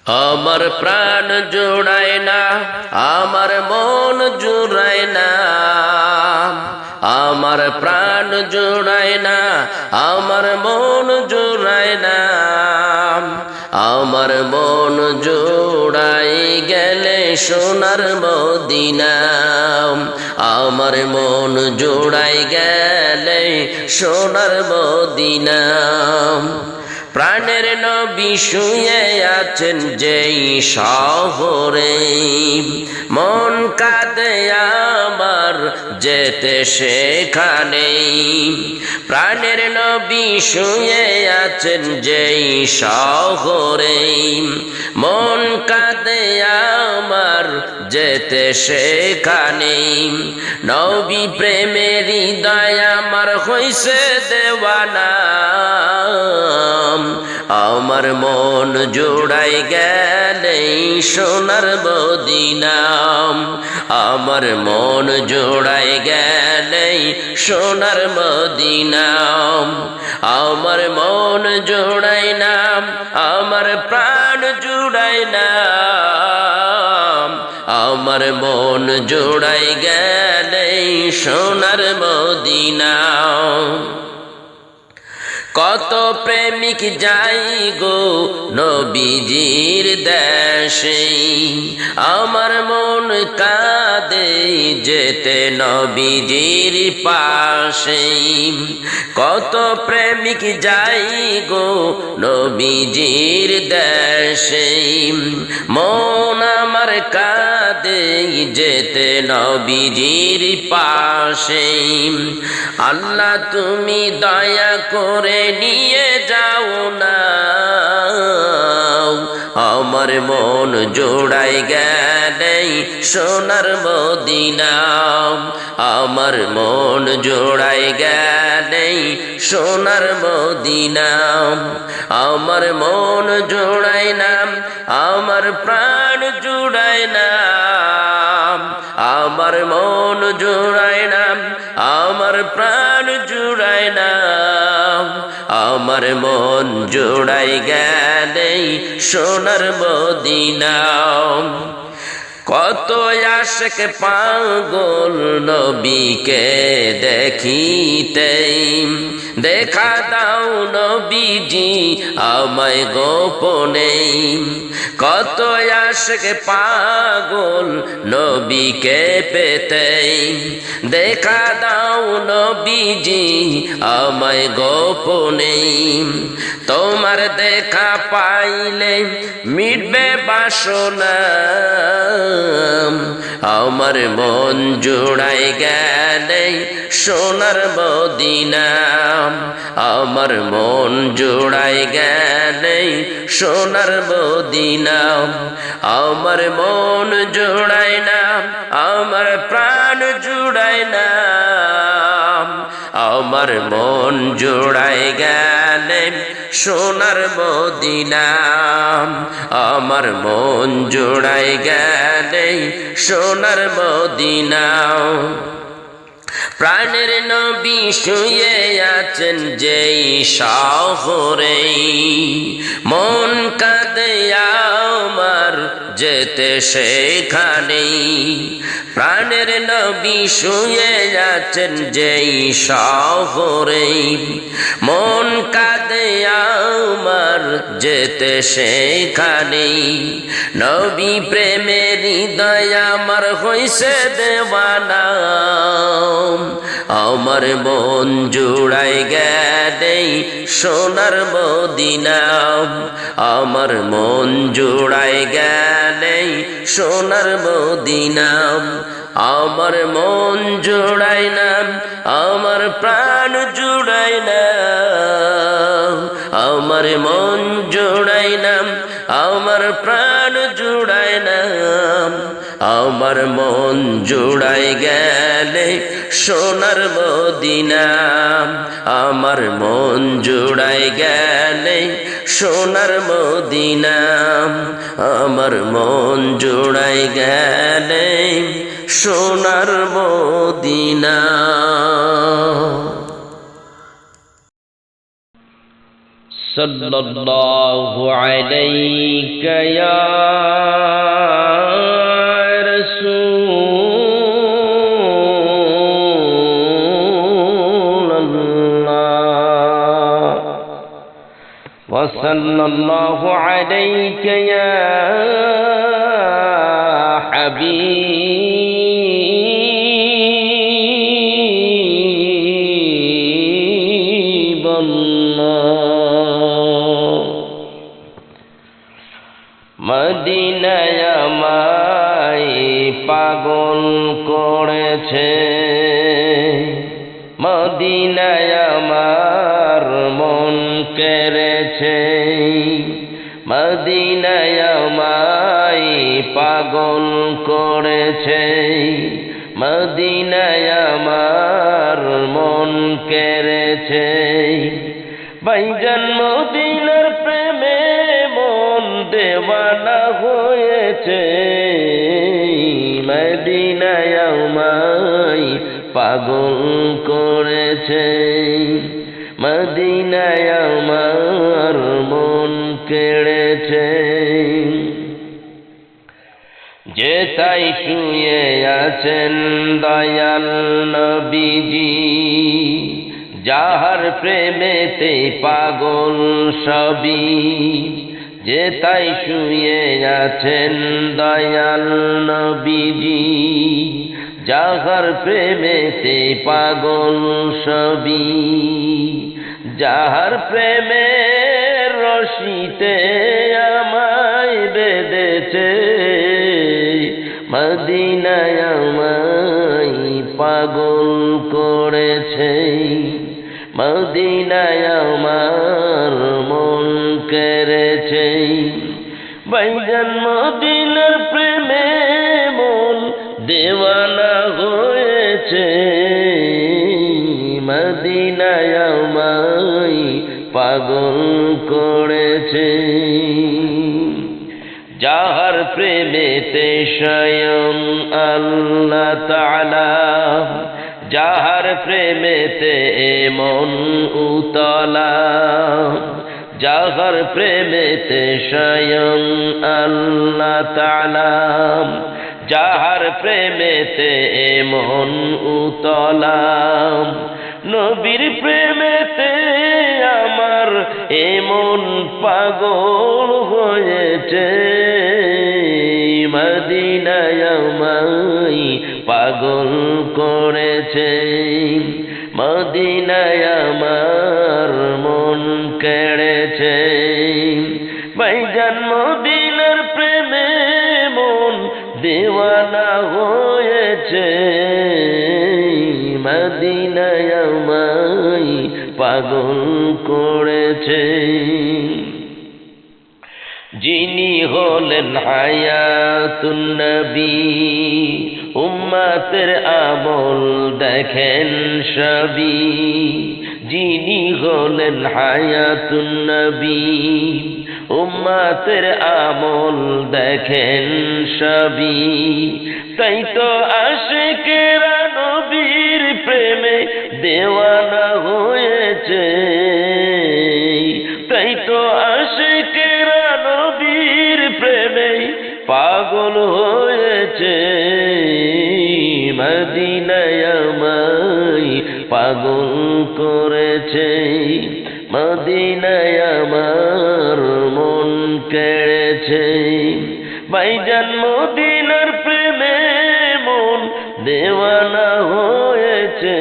আমার প্রাণ জোড়ায় না, আমার মন জোড়ায় না, আমার প্রাণ জোড়ায় না, আমার মন জোড়ায় না, আমার মন জোড়াই গেলে সোনার মদিনা, আমার মন জোড়াই গেলে সোনার মদিনা। প্রাণের নবী শুয়ে আছেন যেই শহরে, মন কাঁদে আমার যেতে সেখানে। প্রাণের নবী শুয়ে আছেন যেই শহরে, মন কাঁদে আমার যেতে সেখানে। নবী প্রেমের হৃদয় আমার হইছে দেওয়ানা, আমার মন জোড়াই গেলে সোনার মদিনা, আমার মন জোড়াই গেলে সোনার মদিনা। আমার মন জোড়াই না, আমার প্রাণ জোড়াই না, আমার মন জোড়াই গেলে সোনার মদিনা। কত প্রেমিক যাই গো নবীজির দেশে, আমার মন কাঁদে যেতে নবীজির পাশে। কত প্রেমিক যাই গো নবীজির দেশে, মন আমার কাঁদে যেতে নবীজির পাশে। আল্লাহ তুমি দয়া করে নিয়ে যাও না, আমার মন জোড়াই গেলে সোনার মদিনা, আমার মন জোড়াই গেলে সোনার মদিনা। আমার মন জোড়াই না, আমার প্রাণ জোড়াই না, আমার মন জোড়াই না, আমার প্রাণ জোড়াই না, আমার মন জোড়াই গেলে সোনার মদিনা। কত আশিক পাগল নবীকে দেখিতে, দেখা দাও নবীজি আমায় গোপনে। কত আশিক পাগল নবীকে পেতে, দেখা দাও নবীজি আমায় গোপনে। তোমার দেখা পাইলে মিটবে বাসনা, আমার মন জোড়াই গেলে সোনার মদিনা, আমার মন জোড়াই গেলে সোনার মদিনা। আমার মন জোড়াই না, আমার প্রাণ জোড়াই না, আমার মন জোড়াই গেলে সোনার মদিনা, আমার মন জোড়াই গেলে সোনার মদিনা। প্রাণের নবী শুয়ে আছেন যেই শহরে, মন কাঁদে আমার যেতে সেখানে। প্রাণের নবী শুয়ে আছেন যেই শহরে, মন কাঁদে আমার যেতে সেখানে। নবী প্রেমের হৃদয় আমার হইছে দেওয়ানা, আমার মন জোড়াই গেলে সোনার মদিনা, আমার মন জোড়াই গেলে সোনার মদিনা। আমার মন জোড়াই না, আমার প্রাণ জোড়াই না, আমার মন জোড়াই না, আমার প্রাণ জোড়াই না, আমার মন জোড়াই গেলে সোনার মদিনা, আমার মন জোড়াই গেলে সোনার মদিনা, আমার মন জোড়াই গেলে সোনার মদিনা। সাল্লাল্লাহু আলাইকা ইয়া রাসূলাল্লাহ ওয়া সাল্লাল্লাহু আলাইকা ইয়া হাবিবাল্লাহ মদিনায় আমায় পাগল করেছে মদিনায় আমার মন কেড়েছে মদিনায় আমায় পাগল করেছে মদিনায় আমার মন কেড়েছে ভাইজান মদিনার প্রেমে মন দেওয়ানা হয়েছে মদিনায় আমায় পাগল করেছে মদিনায় আমার মন কেড়েছে যেথায় শুয়ে আছেন দয়াল নবীজি যাহার প্রেমেতে পাগল সবই যেথায় শুয়ে আছেন দয়াল নবীজি যাহার প্রেমেতে পাগল সবই যাহার প্রেমের রশিতে আমায় বেঁধেছে মদিনায় আমায় পাগল করেছে মদিনায় আমার মন কেড়েছে ভাইজান মদিনার প্রেমে মন দেওয়ানা হয়েছে মদিনায় আমায় পাগল করেছে যাহার প্রেমেতে স্বয়ং আল্লাহ তাআলা যাহার প্রেমেতে মন উতলা যাহার প্রেমেতে স্বয়ং আল্লাহ তাআলা যাহার প্রেমেতে মন উতলা নবীর প্রেমেতে আমার এমন পাগল হয়েছে মদিনায় আমায় পাগল করেছে মদিনায় আমার মন কেড়েছে ভাইজান মদিনার প্রেমে মন দেওয়ানা হয়েছে মদিনায় আমায় পাগল করেছে যিনি হলেন হায়াতুন নবী উম্মতের আমল দেখেন সবই যিনি হলেন হায়াতুন নবী উম্মতের আমল দেখেন সবই তাই তো আশিকেরা নবীর প্রেমে দেওয়ানা হয়েছে তাই তো আশিকেরা নবীর প্রেমে পাগল হয়েছে মদিনায় আমায় পাগল করেছে মদিনায় আমার মন কেড়েছে ভাইজান মদিনার প্রেমে মন দেওয়ানা হয়েছে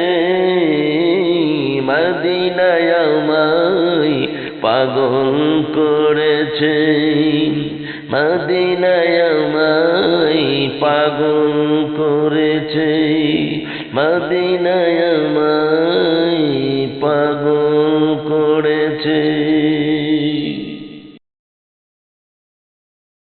মদিনায় আমায় পাগল করেছে মদিনায় আমায় পাগল করেছে মদিনায়